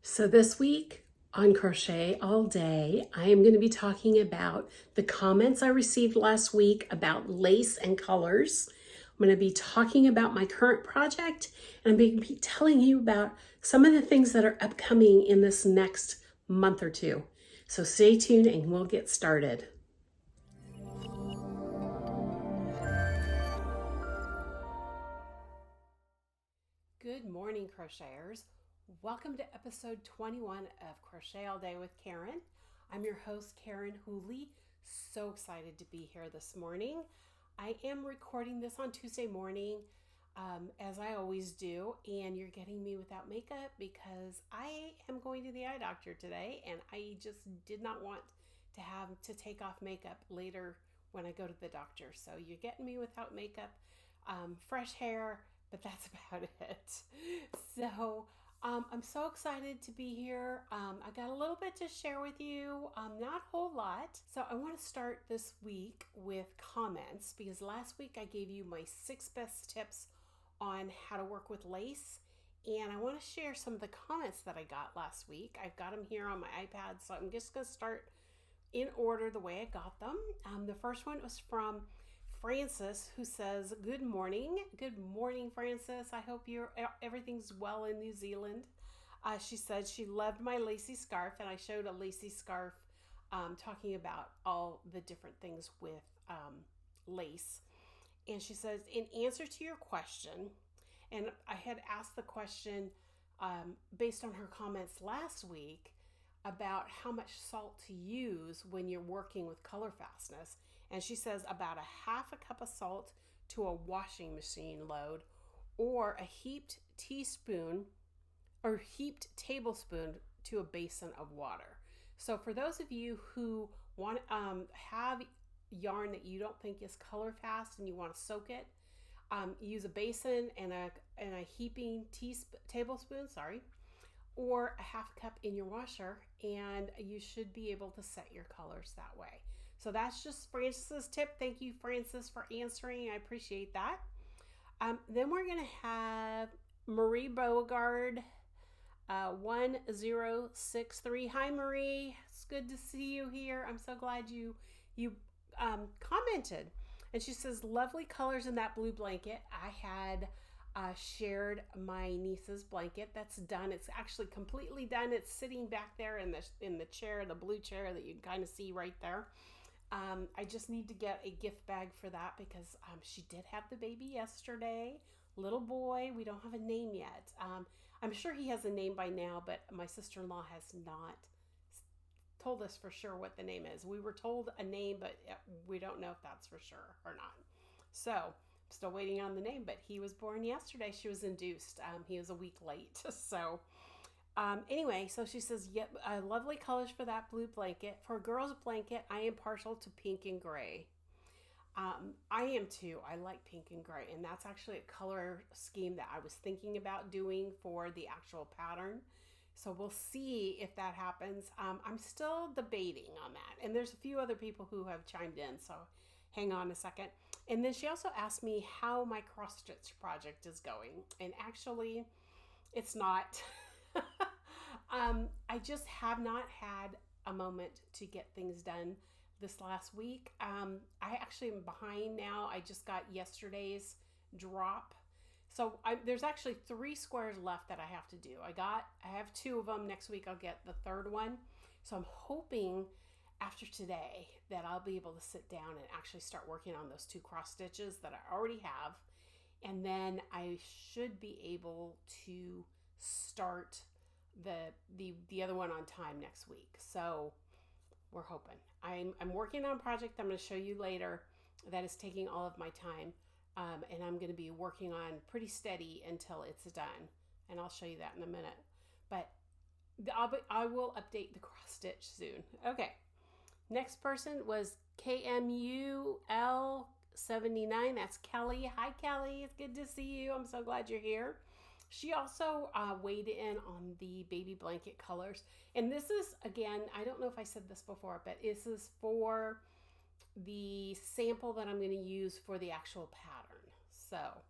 So this week on Crochet All Day, I am going to be talking about the comments I received last week about lace and colors. I'm going to be talking about my current project, and I'm going to be telling you about some of the things that are upcoming in this next month or two. So stay tuned and we'll get started. Good morning, crocheters. Welcome to episode 21 of Crochet All Day with Karen. I'm your host, Karen Whooley. So excited to be here this morning. I am recording this on Tuesday morning, as I always do, and you're getting me without makeup because I am going to the eye doctor today, and I just did not want to have to take off makeup later when I go to the doctor. So you're getting me without makeup, fresh hair, but that's about it. So I'm so excited to be here. I got a little bit to share with you, not a whole lot. So I want to start this week with comments because last week I gave you my 6 best tips on how to work with lace. And I want to share some of the comments that I got last week. I've got them here on my iPad, so I'm just going to start in order the way I got them. The first one was from Frances, who says, good morning. Good morning, Frances. I hope everything's well in New Zealand. She said she loved my lacy scarf, and I showed a lacy scarf talking about all the different things with lace. And she says, in answer to your question, and I had asked the question based on her comments last week about how much salt to use when you're working with color fastness. And she says about a half a cup of salt to a washing machine load, or a heaped teaspoon or heaped tablespoon to a basin of water. So for those of you who want have yarn that you don't think is color fast and you want to soak it, use a basin and a heaping tablespoon, or a half cup in your washer, and you should be able to set your colors that way. So that's just Frances's tip. Thank you, Frances, for answering. I appreciate that. Then we're going to have Marie Beauregard, 1063. Hi, Marie. It's good to see you here. I'm so glad you commented. And she says, lovely colors in that blue blanket. I had shared my niece's blanket. That's done. It's actually completely done. It's sitting back there in the chair, the blue chair that you can kind of see right there. I just need to get a gift bag for that because she did have the baby yesterday. Little boy. We don't have a name yet. I'm sure he has a name by now, but my sister-in-law has not told us for sure what the name is. We were told a name, but we don't know if that's for sure or not. So I'm still waiting on the name, but he was born yesterday. She was induced. He was a week late. So anyway, so she says, yep, lovely colors for that blue blanket. For a girl's blanket, I am partial to pink and gray. I am too. I like pink and gray, and that's actually a color scheme that I was thinking about doing for the actual pattern. So we'll see if that happens. I'm still debating on that, and there's a few other people who have chimed in, so hang on a second. And then she also asked me how my cross stitch project is going, and actually it's not. I just have not had a moment to get things done this last week. I actually am behind now. I just got yesterday's drop. So there's actually 3 squares left that I have to do. I have 2 of them. Next week I'll get the 3rd one. So I'm hoping after today that I'll be able to sit down and actually start working on those 2 cross stitches that I already have. And then I should be able to start the other one on time next week. So we're hoping. I'm working on a project I'm going to show you later that is taking all of my time. And I'm going to be working on pretty steady until it's done. And I'll show you that in a minute. But I will update the cross stitch soon. Okay. Next person was KMUL79. That's Kelly. Hi, Kelly. It's good to see you. I'm so glad you're here. She also weighed in on the baby blanket colors. And this is, again, I don't know if I said this before, but this is for the sample that I'm going to use for the actual pattern. So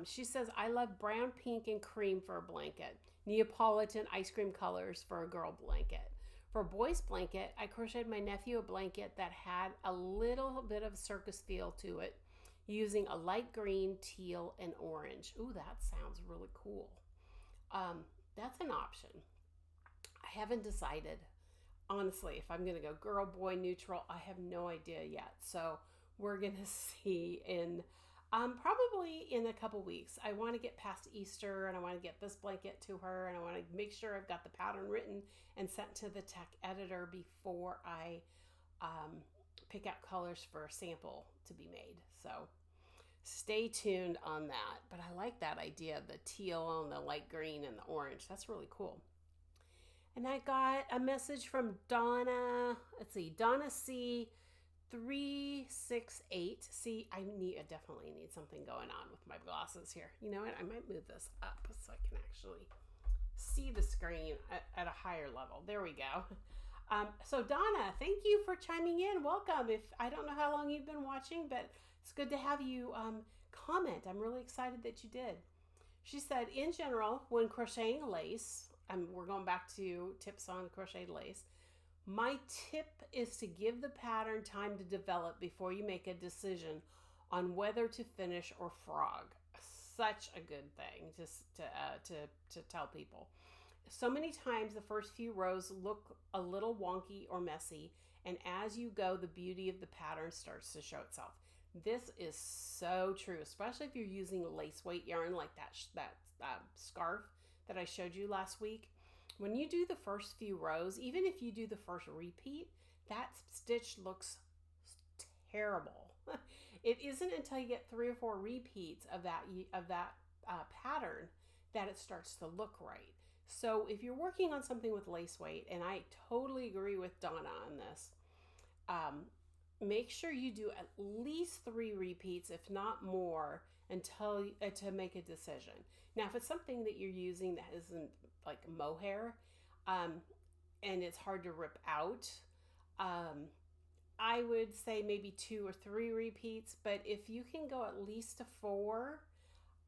she says, I love brown, pink, and cream for a blanket. Neapolitan ice cream colors for a girl blanket. For a boy's blanket, I crocheted my nephew a blanket that had a little bit of circus feel to it using a light green, teal, and orange. Ooh, that sounds really cool. That's an option. I haven't decided, honestly, if I'm going to go girl, boy, neutral. I have no idea yet. So we're going to see in probably in a couple weeks. I want to get past Easter and I want to get this blanket to her and I want to make sure I've got the pattern written and sent to the tech editor before I pick out colors for a sample to be made. So stay tuned on that. But I like that idea, the teal and the light green and the orange. That's really cool. And I got a message from Donna. Let's see, Donna C. 368. See, I definitely need something going on with my glasses here. You know what? I might move this up so I can actually see the screen at a higher level. There we go. So Donna, thank you for chiming in. Welcome. If I don't know how long you've been watching, but it's good to have you comment. I'm really excited that you did. She said, in general, when crocheting lace, we're going back to tips on crocheted lace. My tip is to give the pattern time to develop before you make a decision on whether to finish or frog. Such a good thing just to tell people. So many times the first few rows look a little wonky or messy, and as you go, the beauty of the pattern starts to show itself. This is so true, especially if you're using lace weight yarn like that scarf that I showed you last week. When you do the first few rows, even if you do the first repeat, that stitch looks terrible. It isn't until you get 3 or 4 repeats of that pattern that it starts to look right. So if you're working on something with lace weight, and I totally agree with Donna on this, make sure you do at least 3 repeats, if not more, until to make a decision. Now, if it's something that you're using that isn't like mohair, and it's hard to rip out, I would say maybe 2 or 3 repeats. But if you can go at least to 4,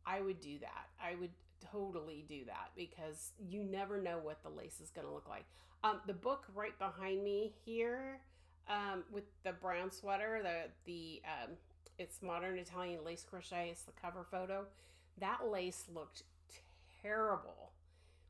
I would do that. I would totally do that because you never know what the lace is going to look like. The book right behind me here, with the brown sweater, it's Modern Italian Lace Crochet. It's the cover photo. That lace looked terrible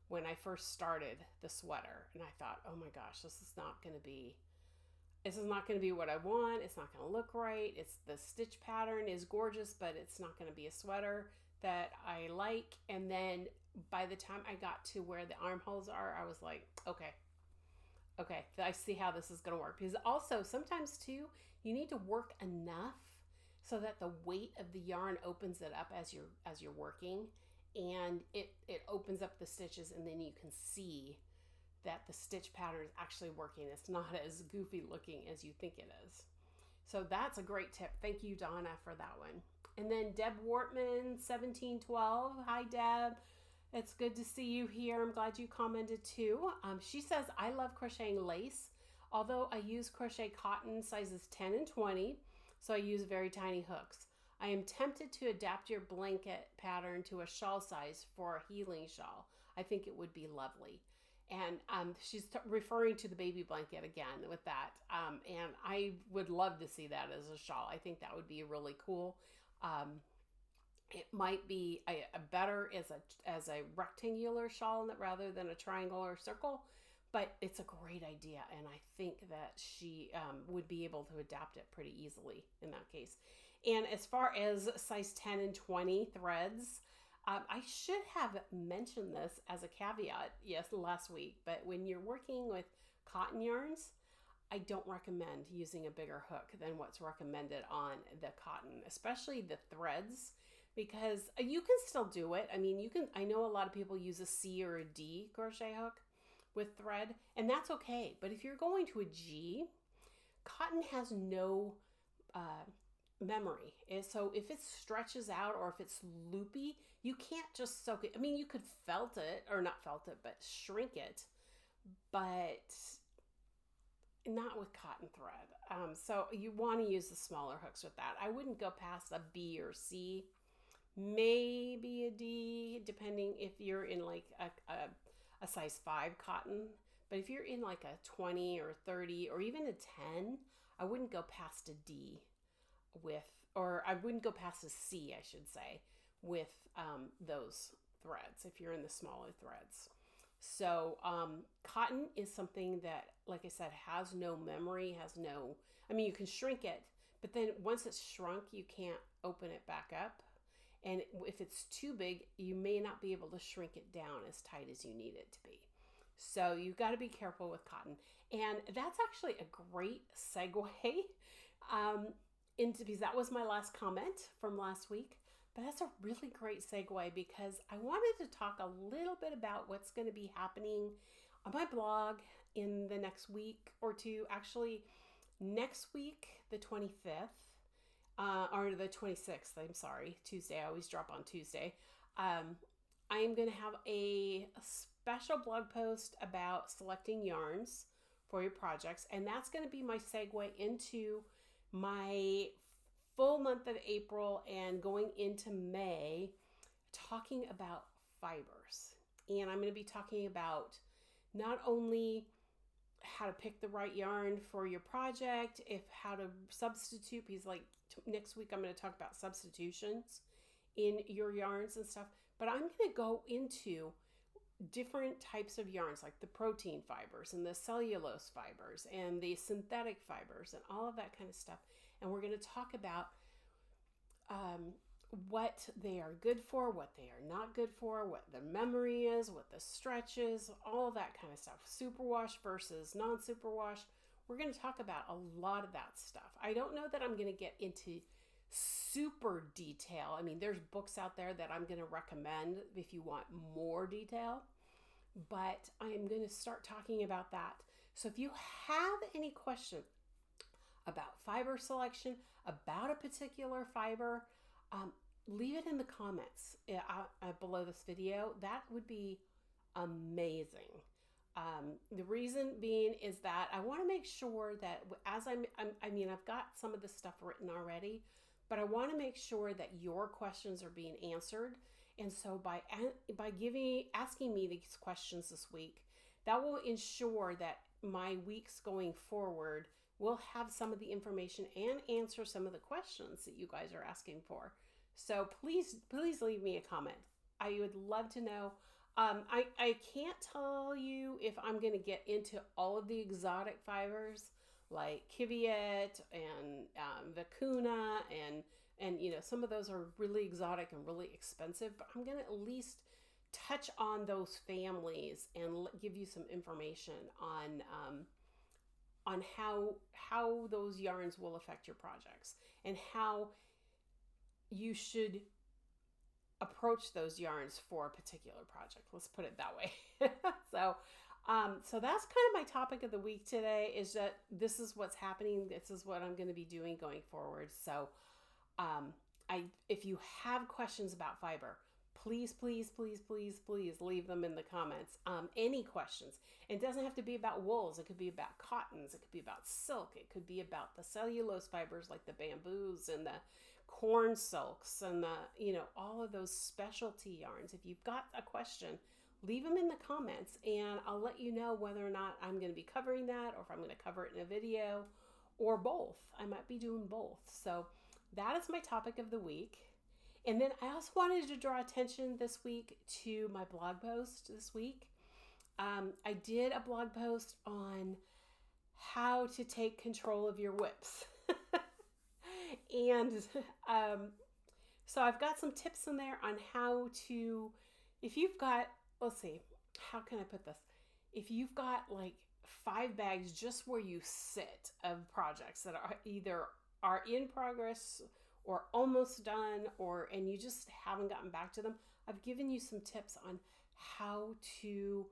when I first started the sweater, and I thought, oh my gosh, this is not going to be what I want. It's not going to look right. The stitch pattern is gorgeous, but it's not going to be a sweater that I like. And then by the time I got to where the armholes are, I was like, okay, I see how this is going to work. Because also sometimes too, you need to work enough so that the weight of the yarn opens it up as you're working, and it opens up the stitches, and then you can see that the stitch pattern is actually working. It's not as goofy looking as you think it is. So that's a great tip. Thank you, Donna, for that one. And then Deb Wortman 1712. Hi, Deb. It's good to see you here. I'm glad you commented too. She says, I love crocheting lace, although I use crochet cotton sizes 10 and 20, so I use very tiny hooks. I am tempted to adapt your blanket pattern to a shawl size for a healing shawl. I think it would be lovely. And she's referring to the baby blanket again with that. And I would love to see that as a shawl. I think that would be really cool. It might be a better as a rectangular shawl rather than a triangle or circle, but it's a great idea. And I think that she would be able to adapt it pretty easily in that case. And as far as size 10 and 20 threads, I should have mentioned this as a caveat, yes, last week, but when you're working with cotton yarns, I don't recommend using a bigger hook than what's recommended on the cotton, especially the threads, because you can still do it. I mean, I know a lot of people use a C or a D crochet hook with thread, and that's okay. But if you're going to a G, cotton has no memory. So if it stretches out or if it's loopy, you can't just soak it. I mean, you could felt it, or not felt it, but shrink it, but not with cotton thread. So you want to use the smaller hooks with that. I wouldn't go past a B or C, maybe a D, depending if you're in like a size 5 cotton. But if you're in like a 20 or 30 or even a 10, I wouldn't go past a D with, or I wouldn't go past a C, I should say, with those threads if you're in the smaller threads. So cotton is something that, like I said, has no memory, I mean, you can shrink it, but then once it's shrunk, you can't open it back up. And if it's too big, you may not be able to shrink it down as tight as you need it to be. So you've got to be careful with cotton. And that's actually a great segue because that was my last comment from last week. But that's a really great segue because I wanted to talk a little bit about what's going to be happening on my blog in the next week or two. Actually, next week, the 25th, or the 26th, I'm sorry, Tuesday. I always drop on Tuesday. I am going to have a special blog post about selecting yarns for your projects. And that's going to be my segue into my full month of April and going into May, talking about fibers. And I'm going to be talking about not only how to pick the right yarn for your project, how to substitute, because like next week I'm going to talk about substitutions in your yarns and stuff, but I'm going to go into different types of yarns, like the protein fibers and the cellulose fibers and the synthetic fibers and all of that kind of stuff. And we're going to talk about what they are good for, what they are not good for, what the memory is, what the stretch is, all that kind of stuff. Superwash versus non-superwash. We're going to talk about a lot of that stuff. I don't know that I'm going to get into super detail. I mean, there's books out there that I'm going to recommend if you want more detail, but I'm going to start talking about that. So if you have any questions about fiber selection, about a particular fiber, leave it in the comments below this video. That would be amazing. The reason being is that I want to make sure that I've got some of this stuff written already, but I want to make sure that your questions are being answered. And so by asking me these questions this week, that will ensure that my weeks going forward will have some of the information and answer some of the questions that you guys are asking for. So please leave me a comment. I would love to know. I can't tell you if I'm going to get into all of the exotic fibers like Kiviet and Vicuna and some of those are really exotic and really expensive, but I'm going to at least touch on those families and give you some information on how those yarns will affect your projects and how you should approach those yarns for a particular project. Let's put it that way. So that's kind of my topic of the week today, is that this is what's happening. This is what I'm going to be doing going forward. So if you have questions about fiber, please leave them in the comments. Any questions. It doesn't have to be about wools. It could be about cottons. It could be about silk. It could be about the cellulose fibers like the bamboos and the corn silks and all of those specialty yarns. If you've got a question, leave them in the comments and I'll let you know whether or not I'm going to be covering that or if I'm going to cover it in a video or both. I might be doing both. So that is my topic of the week. And then I also wanted to draw attention this week to my blog post this week. I did a blog post on how to take control of your whips. And so I've got some tips in there on how to, if you've got, let's see, how can I put this? If you've got like 5 bags just where you sit of projects that are either are in progress or almost done, and you just haven't gotten back to them, I've given you some tips on how to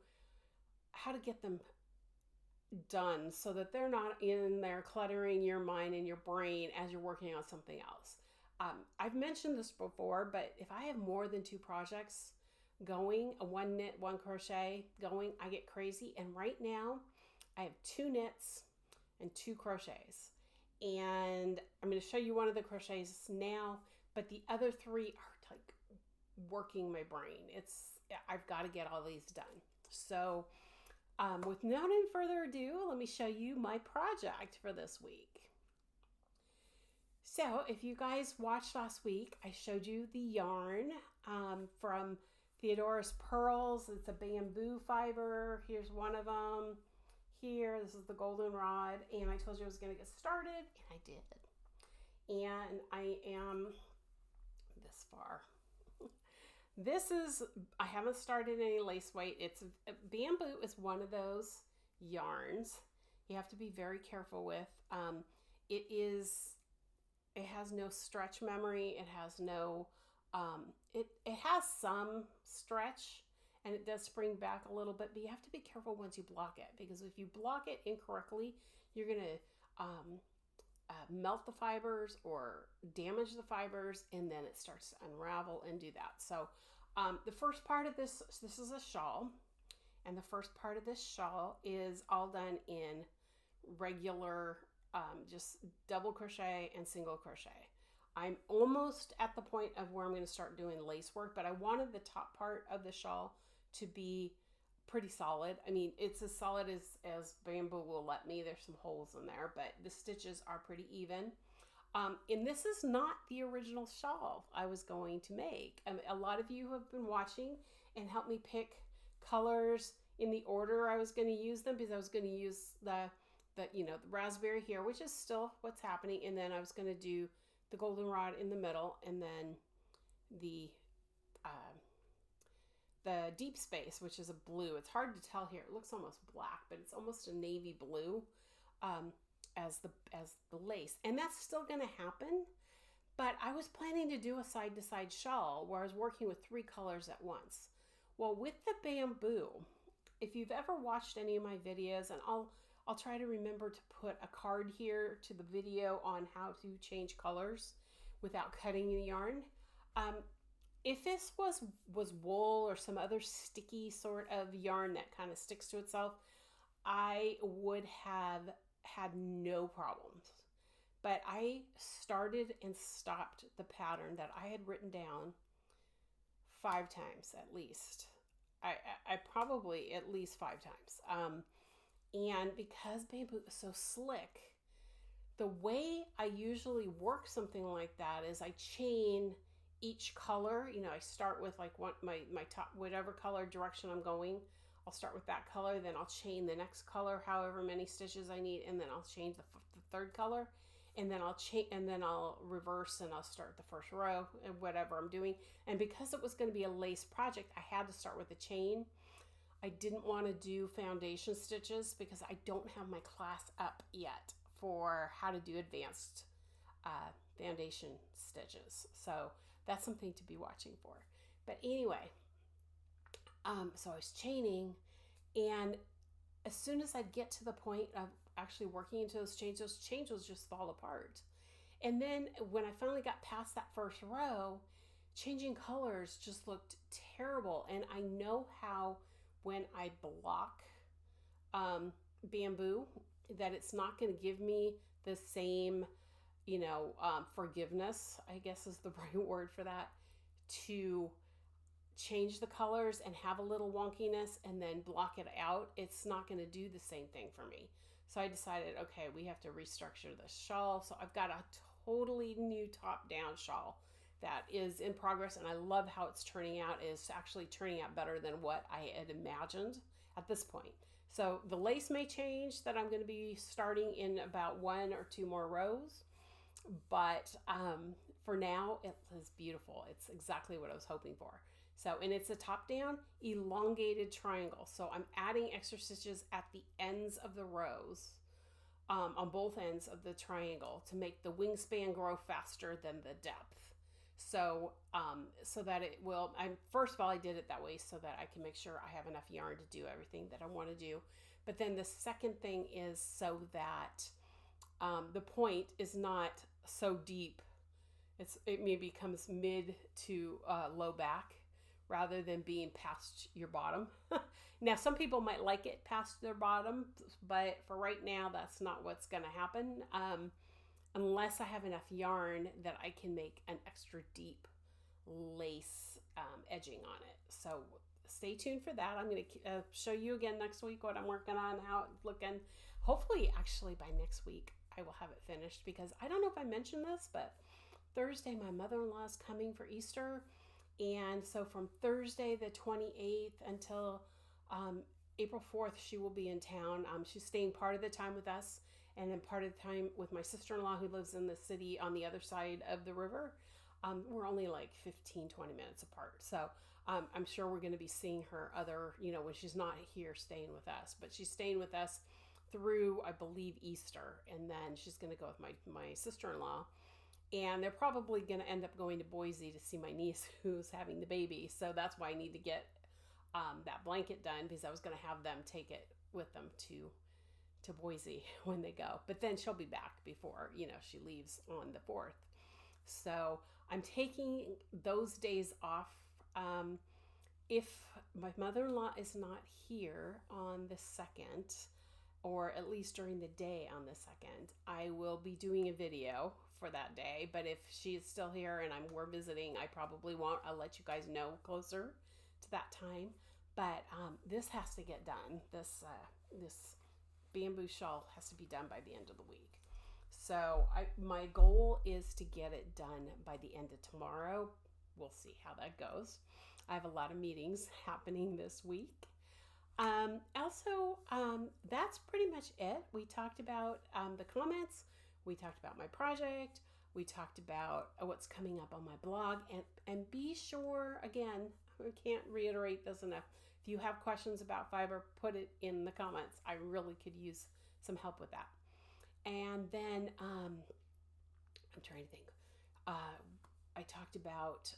get them done so that they're not in there cluttering your mind and your brain as you're working on something else. I've mentioned this before, but if I have more than 2 projects going, a 1 knit, 1 crochet going, I get crazy. And right now I have 2 knits and 2 crochets. And I'm going to show you one of the crochets now, but the other 3 are like working my brain. I've got to get all these done. So without any further ado, let me show you my project for this week. So if you guys watched last week, I showed you the yarn from Theodora's Pearls. It's a bamboo fiber. Here's one of them. Here, this is the goldenrod, and I told you I was going to get started, and I did. And I am this far. I haven't started any lace weight. Bamboo is one of those yarns you have to be very careful with. It has no stretch memory. It has no, it has some stretch, and it does spring back a little bit, but you have to be careful once you block it, because if you block it incorrectly, you're going to melt the fibers or damage the fibers, and then it starts to unravel and do that. So the first part of this is a shawl, and the first part of this shawl is all done in regular just double crochet and single crochet. I'm almost at the point of where I'm going to start doing lace work, but I wanted the top part of the shawl to be pretty solid. I mean, it's as solid as bamboo will let me. There's some holes in there, but the stitches are pretty even. And this is not the original shawl I was going to make. A lot of you have been watching and helped me pick colors in the order I was going to use them, because I was going to use the raspberry here, which is still what's happening, and then I was going to do the goldenrod in the middle, and then the deep space, which is a blue. It's hard to tell here. It looks almost black, but it's almost a navy blue as the lace, and that's still going to happen. But I was planning to do a side-to-side shawl where I was working with 3 colors at once. Well, with the bamboo, if you've ever watched any of my videos, and I'll try to remember to put a card here to the video on how to change colors without cutting the yarn. If this was wool or some other sticky sort of yarn that kind of sticks to itself, I would have had no problems. But I started and stopped the pattern that I had written down 5 times at least. I probably at least 5 times. And because bamboo is so slick, the way I usually work something like that is I chain each color. I start with like my top, whatever color direction I'm going, I'll start with that color, then I'll chain the next color, however many stitches I need, and then I'll change the third color, and then I'll reverse, and I'll start the first row and whatever I'm doing. And because it was going to be a lace project, I had to start with a chain. I didn't want to do foundation stitches because I don't have my class up yet for how to do advanced foundation stitches. So that's something to be watching for. But anyway, so I was chaining, and as soon as I'd get to the point of actually working into those chains would just fall apart. And then when I finally got past that first row, changing colors just looked terrible. And I know how when I block bamboo, that it's not going to give me the same, forgiveness, I guess is the right word for that, to change the colors and have a little wonkiness and then block it out. It's not going to do the same thing for me. So I decided, okay, we have to restructure the shawl. So I've got a totally new top-down shawl that is in progress, and I love how it's turning out. It's actually turning out better than what I had imagined at this point. So the lace may change, that I'm going to be starting in about 1 or 2 more rows, but for now it is beautiful. It's exactly what I was hoping for. So, and it's a top-down elongated triangle. So I'm adding extra stitches at the ends of the rows, on both ends of the triangle, to make the wingspan grow faster than the depth. So, so that it will, first of all, I did it that way so that I can make sure I have enough yarn to do everything that I want to do. But then the second thing is so that the point is not so deep. It maybe comes mid to low back, rather than being past your bottom. Now, some people might like it past their bottom, but for right now, that's not what's going to happen. Unless I have enough yarn that I can make an extra deep lace edging on it. So stay tuned for that. I'm going to show you again next week what I'm working on, how it's looking. Hopefully, actually, by next week, I will have it finished, because I don't know if I mentioned this, but Thursday, my mother-in-law is coming for Easter. And so from Thursday the 28th until April 4th, she will be in town. She's staying part of the time with us, and then part of the time with my sister-in-law, who lives in the city on the other side of the river. We're only like 15, 20 minutes apart. So I'm sure we're going to be seeing her when she's not here staying with us. But she's staying with us through, I believe, Easter. And then she's going to go with my sister-in-law. And they're probably going to end up going to Boise to see my niece who's having the baby. So that's why I need to get that blanket done, because I was going to have them take it with them to Boise when they go. But then she'll be back before, she leaves on the 4th. So I'm taking those days off. If my mother-in-law is not here on the 2nd, or at least during the day on the 2nd, I will be doing a video for that day. But if she is still here and we're visiting, I probably won't. I'll let you guys know closer to that time. But this has to get done. This bamboo shawl has to be done by the end of the week. So my goal is to get it done by the end of tomorrow. We'll see how that goes. I have a lot of meetings happening this week. Also, that's pretty much it. We talked about the comments. We talked about my project. We talked about what's coming up on my blog. And be sure, again, I can't reiterate this enough. If you have questions about fiber, put it in the comments. I really could use some help with that. And then I'm trying to think. I talked about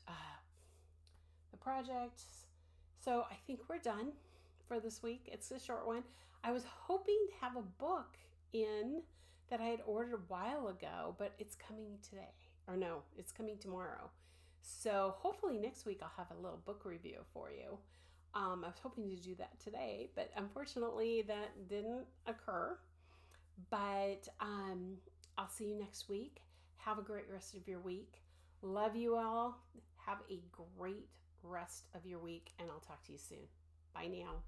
the project. So I think we're done for this week. It's a short one. I was hoping to have a book in that I had ordered a while ago, but it's coming today. Or no, it's coming tomorrow. So hopefully next week I'll have a little book review for you. I was hoping to do that today, but unfortunately that didn't occur. But I'll see you next week. Have a great rest of your week. Love you all. Have a great rest of your week, and I'll talk to you soon. Bye now.